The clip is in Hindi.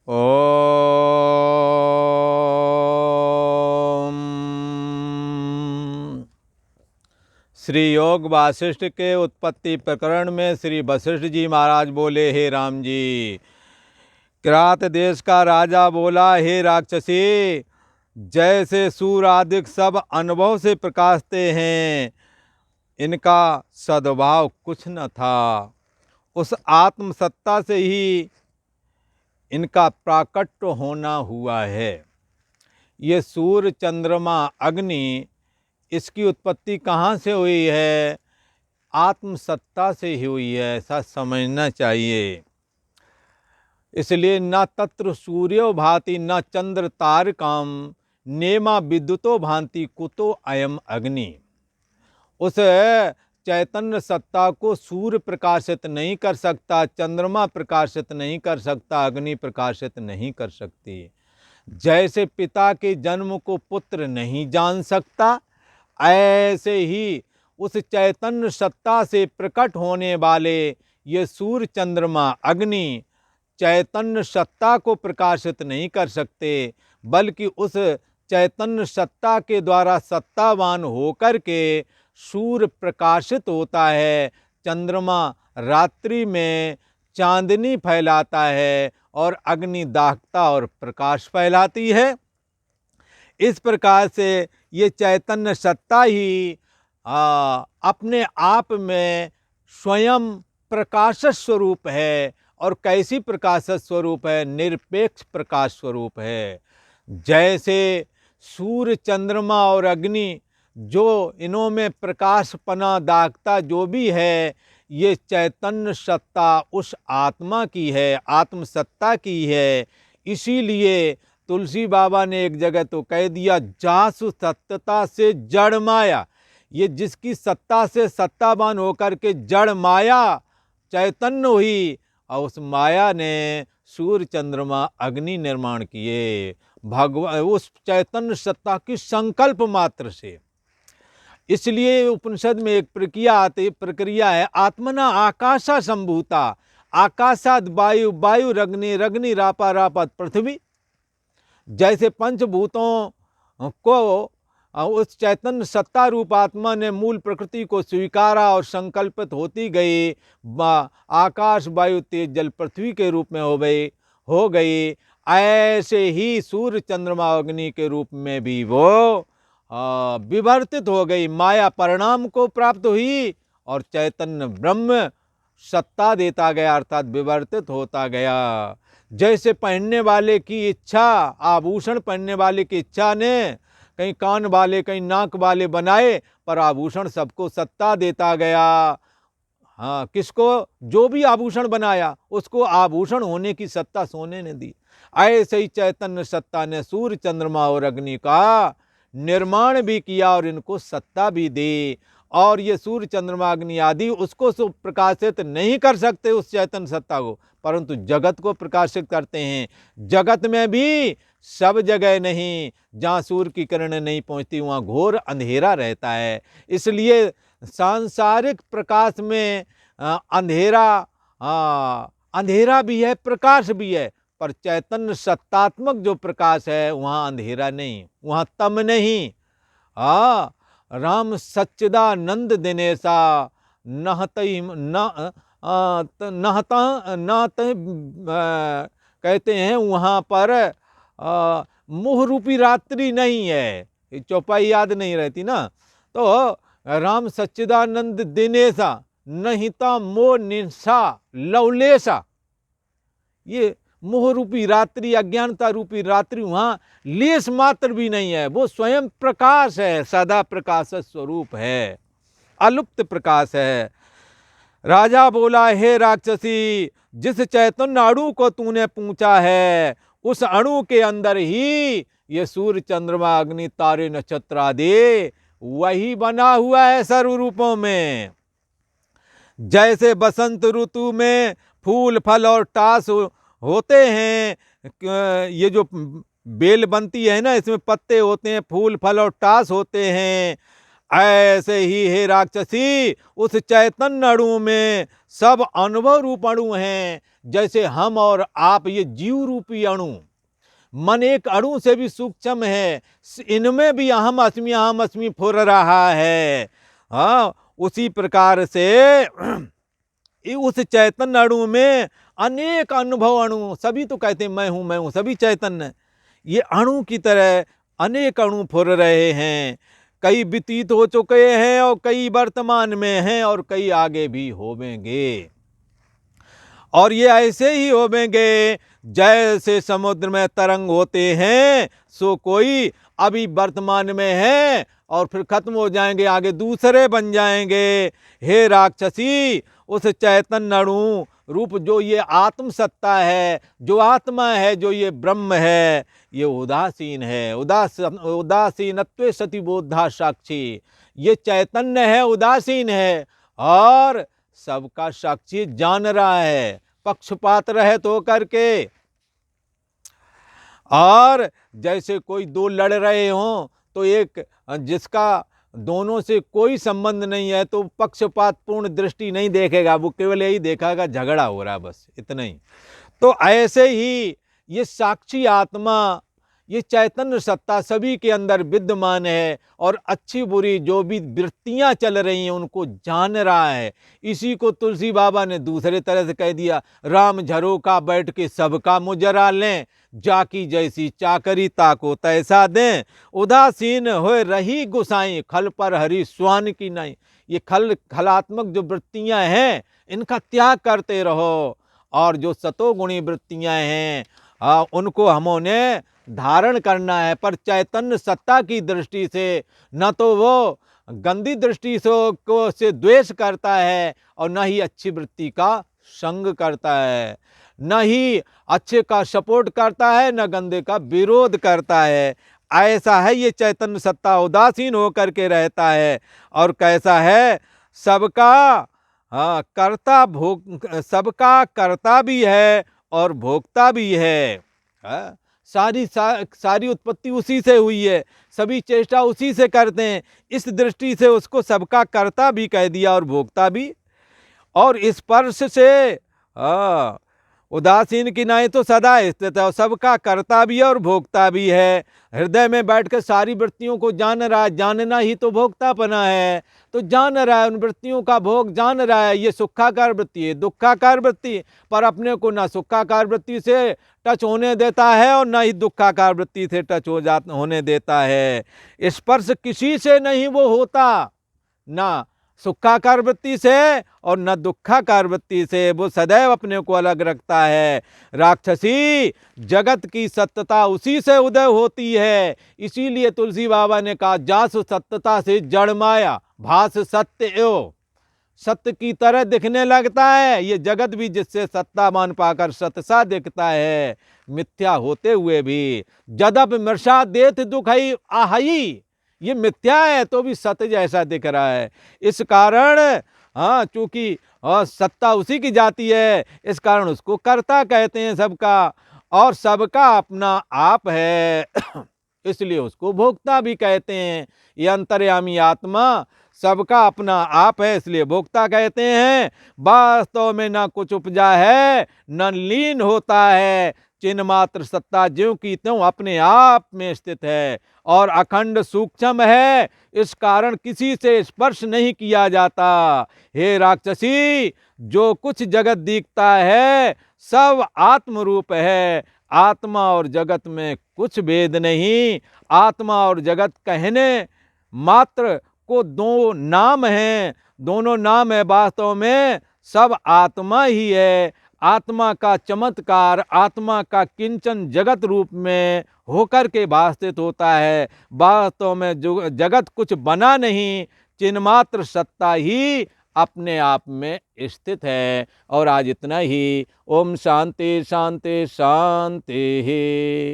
ओम। श्री योग वासिष्ठ के उत्पत्ति प्रकरण में श्री वशिष्ठ जी महाराज बोले, हे राम जी, किरात देश का राजा बोला, हे राक्षसी, जैसे सूर्य आदि सब अनुभव से प्रकाशते हैं, इनका सद्भाव कुछ न था। उस आत्म सत्ता से ही इनका प्राकट्य होना हुआ है। ये सूर्य, चंद्रमा, अग्नि, इसकी उत्पत्ति कहाँ से हुई है? आत्म सत्ता से ही हुई है, ऐसा समझना चाहिए। इसलिए न तत्र सूर्यो भाति न चंद्र तारकम नेमा विद्युतो भांति कुतो अयम अग्नि। उस चैतन्य सत्ता को सूर्य प्रकाशित नहीं कर सकता, चंद्रमा प्रकाशित नहीं कर सकता, अग्नि प्रकाशित नहीं कर सकती। जैसे पिता के जन्म को पुत्र नहीं जान सकता, ऐसे ही उस चैतन्य सत्ता से प्रकट होने वाले ये सूर्य, चंद्रमा, अग्नि चैतन्य सत्ता को प्रकाशित नहीं कर सकते, बल्कि उस चैतन्य सत्ता के द्वारा सत्तावान होकर के सूर्य प्रकाशित होता है, चंद्रमा रात्रि में चांदनी फैलाता है और अग्नि दाहकता और प्रकाश फैलाती है। इस प्रकार से ये चैतन्य सत्ता ही अपने आप में स्वयं प्रकाश स्वरूप है। और कैसी प्रकाश स्वरूप है? निरपेक्ष प्रकाश स्वरूप है। जैसे सूर्य, चंद्रमा और अग्नि, जो इनों में प्रकाशपना दागता जो भी है, ये चैतन्य सत्ता उस आत्मा की है, आत्म सत्ता की है। इसीलिए तुलसी बाबा ने एक जगह तो कह दिया, जासु सत्ता से जड़ माया। ये जिसकी सत्ता से सत्तावान होकर के जड़ माया चैतन्य हुई, और उस माया ने सूर्य, चंद्रमा, अग्नि निर्माण किए भगवान उस चैतन्य सत्ता की संकल्प मात्र से। इसलिए उपनिषद में एक प्रक्रिया है, आत्मना आकाशा संभूता, आकाशाद वायु, वायु रग्नि, रग्नि रापा, रापा पृथ्वी। जैसे पंचभूतों को उस चैतन्य सत्ता रूप आत्मा ने मूल प्रकृति को स्वीकारा और संकल्पित होती गई, आकाश, वायु, तेज, जल, पृथ्वी के रूप में हो गई। ऐसे ही सूर्य, चंद्रमा, अग्नि के रूप में भी वो विवर्तित हो गई, माया परिणाम को प्राप्त हुई और चैतन्य ब्रह्म सत्ता देता गया, अर्थात विवर्तित होता गया। जैसे पहनने वाले की इच्छा, आभूषण पहनने वाले की इच्छा ने कहीं कान वाले, कहीं नाक वाले बनाए, पर आभूषण सबको सत्ता देता गया। हाँ, किसको? जो भी आभूषण बनाया उसको आभूषण होने की सत्ता सोने ने दी। ऐसे ही चैतन्य सत्ता ने सूर्य, चंद्रमा और अग्नि का निर्माण भी किया और इनको सत्ता भी दी। और ये सूर्य, चंद्रमा, अग्नि आदि उसको प्रकाशित नहीं कर सकते उस चैतन्य सत्ता को, परंतु जगत को प्रकाशित करते हैं। जगत में भी सब जगह नहीं, जहाँ सूर्य की किरण नहीं पहुँचती वहाँ घोर अंधेरा रहता है। इसलिए सांसारिक प्रकाश में अंधेरा भी है, प्रकाश भी है, पर चैतन्य सत्तात्मक जो प्रकाश है वहाँ अंधेरा नहीं, वहाँ तम नहीं। राम सच्चिदानंद दिनेशा कहते हैं वहाँ पर मोह रूपी रात्रि नहीं है। चौपाई याद नहीं रहती ना, तो राम सच्चिदानंद दिनेशा नहिता मोह निशा लवलेशा। ये मोह रूपी रात्रि, अज्ञानता रूपी रात्रि वहाँ लेस मात्र भी नहीं है। वो स्वयं प्रकाश है, सदा प्रकाश स्वरूप है, अलुप्त प्रकाश है। राजा बोला, हे राक्षसी, जिस चैतन्य अणु को तूने पूछा है, उस अणु के अंदर ही ये सूर्य, चंद्रमा, अग्नि, तारे, नक्षत्र आदि वही बना हुआ है सर्व रूपों में। जैसे बसंत ऋतु में फूल, फल और टास होते हैं, ये जो बेल बनती है ना, इसमें पत्ते होते हैं, फूल, फल और टास होते हैं। ऐसे ही हे राक्षसी, उस चैतन्य अणु में सब अनुभव रूप अणु हैं। जैसे हम और आप ये जीव रूपी अणु, मन एक अणु से भी सूक्ष्म है, इनमें भी अहम अस्मि फुर रहा है। हाँ, उसी प्रकार से उस चैतन्य अणु में अनेक अनुभव अणु, सभी तो कहते हैं मैं हूं, सभी चैतन्य, ये अणु की तरह अनेक अणु फुर रहे हैं। कई व्यतीत हो चुके हैं और कई वर्तमान में हैं और कई आगे भी होवेंगे। और ये ऐसे ही होवेंगे जैसे समुद्र में तरंग होते हैं, सो कोई अभी वर्तमान में है और फिर खत्म हो जाएंगे, आगे दूसरे बन जाएंगे। हे राक्षसी, उस चैतन्य अणु रूप जो ये आत्म सत्ता है, जो आत्मा है, जो ये ब्रह्म है, ये उदासीन है। उदासीनत्वे सति बोधा साक्षी, ये चैतन्य है, उदासीन है और सबका साक्षी जान रहा है, पक्षपात रहित होकर के। और जैसे कोई दो लड़ रहे हों तो एक जिसका दोनों से कोई संबंध नहीं है तो पक्षपात पूर्ण दृष्टि नहीं देखेगा, वो केवल यही देखेगा झगड़ा हो रहा है, बस इतना ही। तो ऐसे ही ये साक्षी आत्मा, ये चैतन्य सत्ता सभी के अंदर विद्यमान है और अच्छी बुरी जो भी वृत्तियां चल रही हैं उनको जान रहा है। इसी को तुलसी बाबा ने दूसरे तरह से कह दिया, राम झरोका बैठ के सबका मुजरा लें, जाकी जैसी चाकरी ताको तैसा दें, उदासीन होए रही गुसाई, खल पर हरी स्वान की नहीं। ये खलात्मक जो वृत्तियां हैं इनका त्याग करते रहो और जो सतोगुणी वृत्तियां हैं उनको हमने धारण करना है। पर चैतन्य सत्ता की दृष्टि से न तो वो गंदी दृष्टि से द्वेष करता है और न ही अच्छी वृत्ति का संग करता है, न ही अच्छे का सपोर्ट करता है, न गंदे का विरोध करता है। ऐसा है ये चैतन्य सत्ता, उदासीन होकर के रहता है। और कैसा है, सबका सबका कर्ता भी है और भोक्ता भी है। सारी उत्पत्ति उसी से हुई है, सभी चेष्टा उसी से करते हैं। इस दृष्टि से उसको सबका कर्ता भी कह दिया और भोक्ता भी। और स्पर्श से उदासीन की नाई तो सदा स्थित है और सबका कर्ता भी है और भोक्ता भी है। हृदय में बैठकर सारी वृत्तियों को जान रहा है, जानना ही तो भोक्तापना है। तो जान रहा है, उन वृत्तियों का भोग जान रहा है, ये सुखाकार वृत्ति है, दुखाकार वृत्ति, पर अपने को ना सुखाकार वृत्ति से टच होने देता है और ना ही दुखाकार वृत्ति से टच होने देता है। स्पर्श किसी से नहीं वो होता, ना सुखाकार वृत्ति से और न दुखाकार वृत्ति से, वो सदैव अपने को अलग रखता है। राक्षसी, जगत की सत्यता उसी से उदय होती है। इसीलिए तुलसी बाबा ने कहा, जास सत्यता से जड़ माया भास सत्य एव, सत्य की तरह दिखने लगता है ये जगत भी, जिससे सत्ता मान पाकर सत्य सा दिखता है, मिथ्या होते हुए भी। जदप मृषा देत दुखई आहई, ये मिथ्या है तो भी सत्य जैसा दिख रहा है। इस कारण चूंकि सत्ता उसी की जाती है, इस कारण उसको कर्ता कहते हैं सबका, और सबका अपना आप है इसलिए उसको भोक्ता भी कहते हैं। ये अंतर्यामी आत्मा सबका अपना आप है, इसलिए भोक्ता कहते हैं। वास्तव में न कुछ उपजा है न लीन होता है, चिन्ह मात्र सत्ता ज्यों की त्यों अपने आप में स्थित है और अखंड सूक्ष्म है, इस कारण किसी से स्पर्श नहीं किया जाता। हे राक्षसी, जो कुछ जगत दिखता है सब आत्म रूप है, आत्मा और जगत में कुछ भेद नहीं। आत्मा और जगत कहने मात्र को दो नाम हैं, दोनों नाम है, वास्तव में सब आत्मा ही है। आत्मा का चमत्कार आत्मा का किंचन जगत रूप में होकर के भाषित होता है। वास्तव में जो जगत कुछ बना नहीं, चिन्मात्र सत्ता ही अपने आप में स्थित है। और आज इतना ही। ओम शांति शांति शांति।